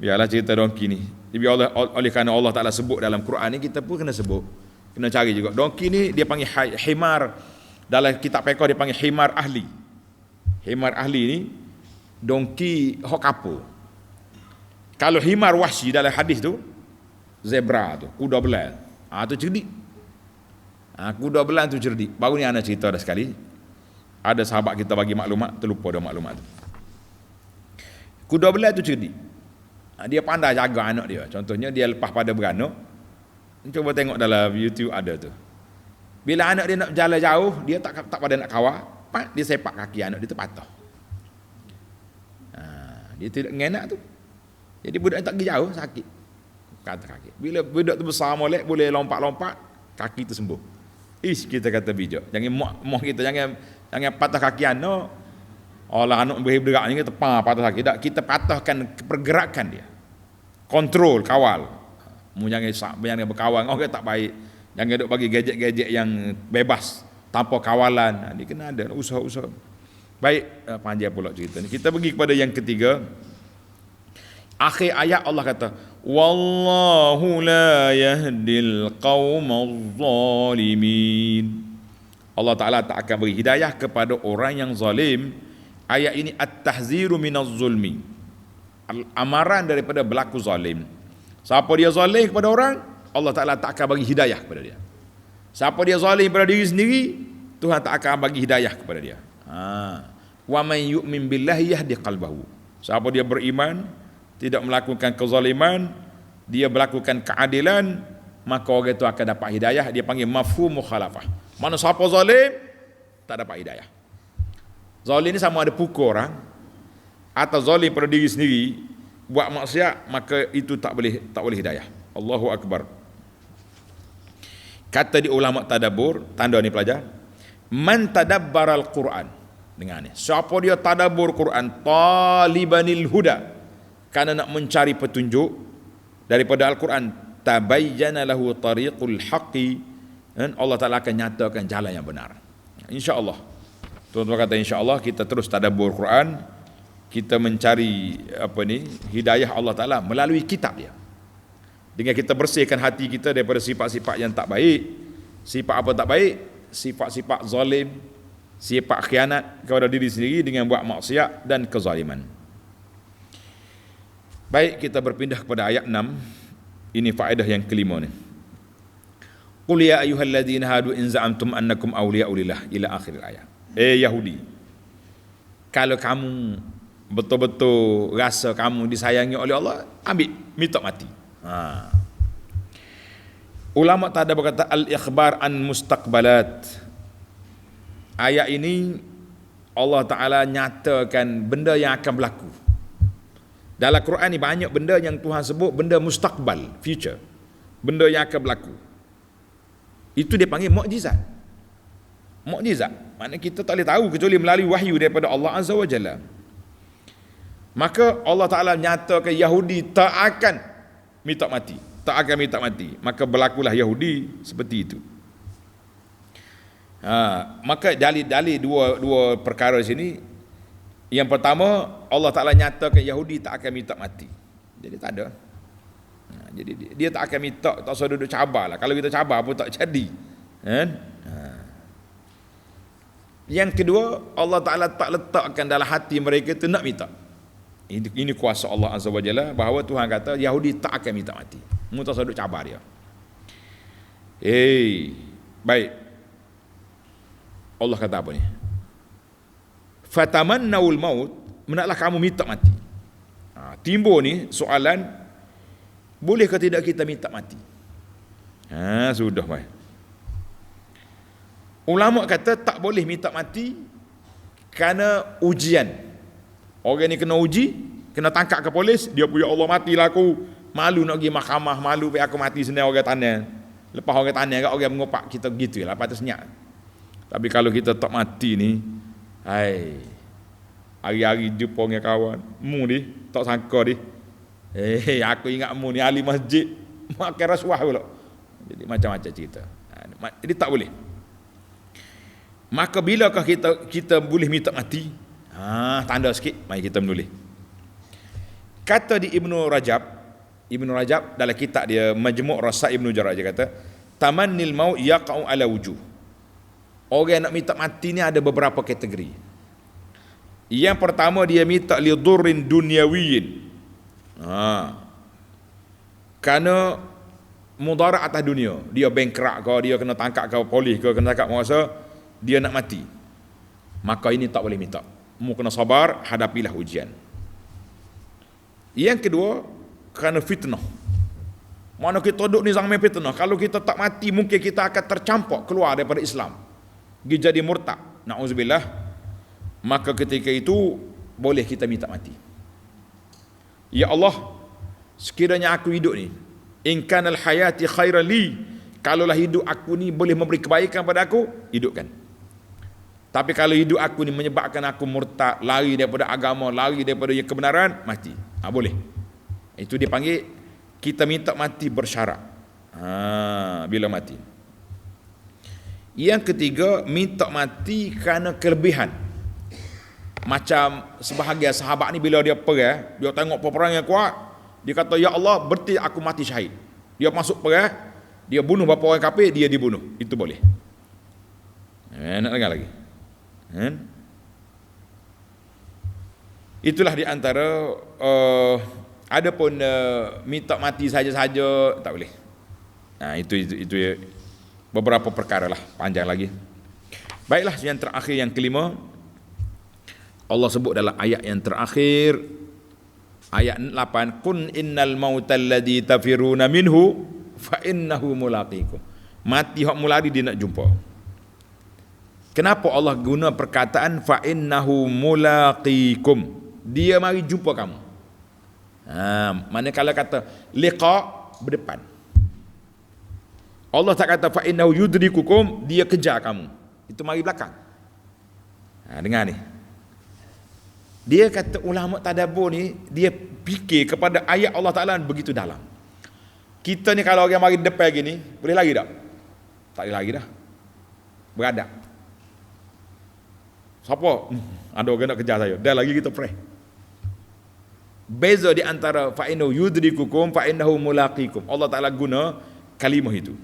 biarlah cerita donkey ni. Jadi oleh kerana Allah Taala sebut dalam Quran ni, kita pun kena sebut. Kena cari juga. Donkey ni dia panggil himar. Dalam kitab fiqh dia panggil himar ahli. Himar ahli ni donkey hok kapur. Kalau himar wahsi dalam hadis tu, zebra tu, kuda belang. Tu cerdik. Kuda belang tu cerdik. Baru ni ana cerita dah sekali. Ada sahabat kita bagi maklumat, terlupa dah maklumat tu. Kuda belang tu cerdik. Dia pandai jaga anak dia. Contohnya dia lepas pada beranak. Cuba tengok dalam YouTube ada tu. Bila anak dia nak berjalan jauh, dia tak pada nak kawal, dia sepak kaki anak dia tu patah. Dia tidak ngenak tu. Jadi budak tak pergi jauh, sakit. Kata kaki. Bila budak tu besar molek, boleh lompat-lompat, kaki tu sembuh. Kita kata bijak. Jangan moh kita jangan patah kaki anak. Allah anak bergerak ni kita patah kaki. Tak, kita patahkan pergerakan dia. Kontrol, kawal. Mu jangan berkawan, orang tak baik. Jangan duk bagi gadget-gadget yang bebas tanpa kawalan. Dia kena ada usaha-usaha. Baik, panjang pula cerita ni. Kita pergi kepada yang ketiga. Akhir ayat Allah kata, wallahu la yahdil qaumaz zalimin. Allah Ta'ala tak akan beri hidayah kepada orang yang zalim. Ayat ini at-tahziru minaz zulmi, amaran daripada berlaku zalim. Siapa dia zalim kepada orang, Allah Ta'ala tak akan bagi hidayah kepada dia. Siapa dia zalim kepada diri sendiri, Tuhan tak akan bagi hidayah kepada dia. Wa man yu'min billahi yahdi qalbahu. Siapa dia beriman, tidak melakukan kezaliman, dia melakukan keadilan, maka orang itu akan dapat hidayah. Dia panggil mafhum mukhalafah. Mana siapa zalim, tak dapat hidayah. Zalim ni sama ada pukul orang atau zalim pada diri sendiri, buat maksiat, maka itu tak boleh hidayah. Allahu akbar. Kata di ulama tadabbur, tanda ni pelajar, man tadabbaral Quran. Dengar ni, siapa dia tadabbur Quran, talibanil huda, kerana nak mencari petunjuk daripada Al-Quran, tabayyana lahu tariqul haqqi, dan Allah Ta'ala akan nyatakan jalan yang benar. InsyaAllah. Tuan-tuan kata insyaAllah kita terus tadabbur Quran, kita mencari hidayah Allah Ta'ala melalui kitab dia. Dengan kita bersihkan hati kita daripada sifat-sifat yang tak baik. Sifat apa tak baik? Sifat-sifat zalim, sifat khianat kepada diri sendiri dengan buat maksiat dan kezaliman. Baik, kita berpindah kepada ayat 6. Ini faedah yang kelima ni. Qul ya ayyuhalladzina hadu in za'amtum annakum awliya'u lillah, ila akhir ayat. Yahudi, kalau kamu betul-betul rasa kamu disayangi oleh Allah, ambil minta mati. Ulama tadi berkata al-ikhbar an mustaqbalat. Ayat ini Allah Ta'ala nyatakan benda yang akan berlaku. Dalam Quran ni banyak benda yang Tuhan sebut benda mustaqbal, future, benda yang akan berlaku. Itu dia panggil mukjizat. Mukjizat maknanya kita tak boleh tahu kecuali melalui wahyu daripada Allah Azza wa Jalla. Maka Allah Ta'ala nyatakan Yahudi tak akan minta mati, tak akan minta mati. Maka berlakulah Yahudi seperti itu. Maka dalil dua perkara sini. Yang pertama, Allah Ta'ala nyatakan Yahudi tak akan minta mati. Jadi tak ada. Jadi dia tak akan minta, tak usah duduk cabar lah. Kalau kita cabar pun tak jadi. Yang kedua, Allah Ta'ala tak letakkan dalam hati mereka tu nak minta. Ini kuasa Allah Azza wa Jalla, bahawa Tuhan kata Yahudi tak akan minta mati. Mu tak usah duduk cabar dia. Baik. Allah kata apa ni? Fatamannaul maut, hendaklah kamu minta mati. Timbul ni soalan, boleh ke tidak kita minta mati? Sudah mai. Ulama kata tak boleh minta mati kerana ujian. Orang ni kena uji, kena tangkap ke polis, dia punya Allah matilah aku. Malu nak pergi mahkamah, malu pergi aku mati sendiri orang tanah. Lepas orang tanah kat orang mengopak kita gitulah, patut senyap. Tapi kalau kita tak mati ni, hari-hari jumpa dengan kawan, mu ni tak sangka ni. Aku ingat mu ni ahli masjid, makan rasuah pula. Jadi macam-macam cerita. Jadi tak boleh. Maka bilakah kita boleh minta mati? Tanda sikit, mari kita menulis. Kata di Ibnu Rajab dalam kitab dia Majmu' Rasail Ibnu Jarrah, dia kata tamannil maut yaqa'u ala wujuh. Orang nak minta mati ni ada beberapa kategori. Yang pertama, dia minta li dhurrin dunyawiyin. Kerana mudarat atas dunia, dia bankrupt ke, dia kena tangkap ke polis ke, kena tangkap penguasa, dia nak mati. Maka ini tak boleh minta. Mu kena sabar, hadapilah ujian. Yang kedua, kerana fitnah. Mana kita duduk ni zaman fitnah, kalau kita tak mati mungkin kita akan tercampak keluar daripada Islam, jadi murtad, na'udzubillah. Maka ketika itu boleh kita minta mati. Ya Allah, sekiranya aku hidup ni, in kanal hayati khairan li, kalaulah hidup aku ni boleh memberi kebaikan pada aku, hidupkan. Tapi kalau hidup aku ni menyebabkan aku murtad, lari daripada agama, lari daripada kebenaran, mati. Boleh. Itu dia panggil kita minta mati bersyarat. Bila mati. Yang ketiga, minta mati kerana kelebihan. Macam sebahagian sahabat ni bila dia perang, dia tengok peperangan yang kuat, Dia kata, ya Allah, berarti aku mati syahid. Dia masuk perang, dia bunuh beberapa orang kafir, dia dibunuh. Itu boleh. Nak dengar lagi. Itulah di antara adapun minta mati saja-saja tak boleh. Nah, itu beberapa perkara lah, panjang lagi. Baiklah, yang terakhir, yang kelima, Allah sebut dalam ayat yang terakhir, ayat 8, kun innal mautal ladzi tafiruna minhu fa innahu mulaqikum. Mati hak mulari dia nak jumpa. Kenapa Allah guna perkataan fa innahu mulaqikum? Dia mari jumpa kamu. Manakala kata liqa, berdepan. Allah tak kata fa innahu yudrikukum, dia kejar kamu. Itu mari belakang. Dengar ni. Dia kata ulama tadabbur ni, dia fikir kepada ayat Allah Ta'ala begitu dalam. Kita ni kalau orang mari depan gini, boleh lari tak? Tak boleh lari dah. Beradab. Siapa? Ada orang nak kejar saya. Dah lagi kita pray. Beza di antara fa innahu yudrikukum fa innahu mulaqikum. Allah Ta'ala guna kalimah itu.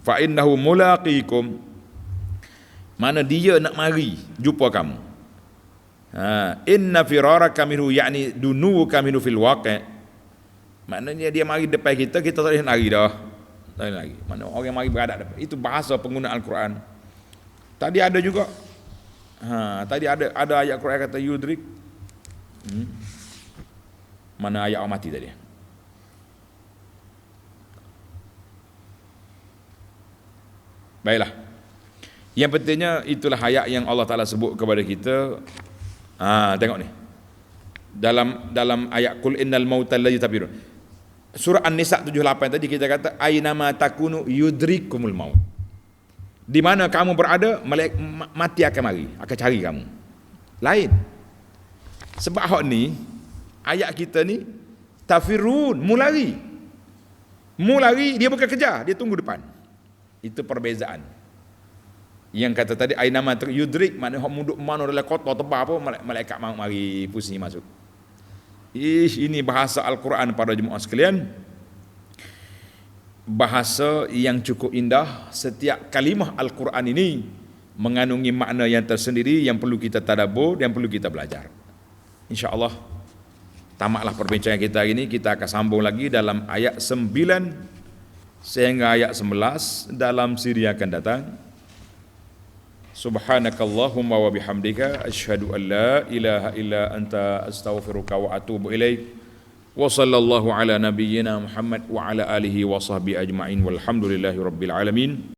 Fa innahu mulaqikum, mana dia nak mari jumpa kamu. Inna firaraka minhu, yakni dunuka minhu fil waqi'. Maknanya dia mari depan kita tak boleh lari dah. Tak boleh lari. Mana orang mari beradab depan. Itu bahasa penggunaan Al-Quran. Tadi ada juga. Tadi ada ayat Quran kata yudrik. Mana ayat mati tadi? Baiklah. Yang pentingnya itulah ayat yang Allah Ta'ala sebut kepada kita. Tengok ni. Dalam ayat qul innal mautal ladzi tafirun. Surah An-Nisa 78 tadi kita kata aynama takunu yudrikumul maut. Di mana kamu berada, mati akan mari, akan cari kamu. Lain. Sebab hak ni ayat kita ni tafirun, mulari. Mulari dia bukan kejar, dia tunggu depan. Itu perbezaan. Yang kata tadi ainama yudrik, maknanya hak muduk mana dalam kota tebal apa, malaikat mari pusing masuk. Ini bahasa Al-Quran para jemaah sekalian. Bahasa yang cukup indah. Setiap kalimah Al-Quran ini mengandungi makna yang tersendiri yang perlu kita tadabbur, yang perlu kita belajar. InsyaAllah tamatlah perbincangan kita hari ini. Kita akan sambung lagi dalam ayat 9 sehingga ayat 11 dalam siri yang akan datang. Subhanakallahumma wa bihamdika asyhadu an la ilaha illa anta astaghfiruka wa atubu ilaik. Wa sallallahu ala nabiyyina Muhammad wa ala alihi wa sahbihi ajma'in walhamdulillahi rabbil alamin.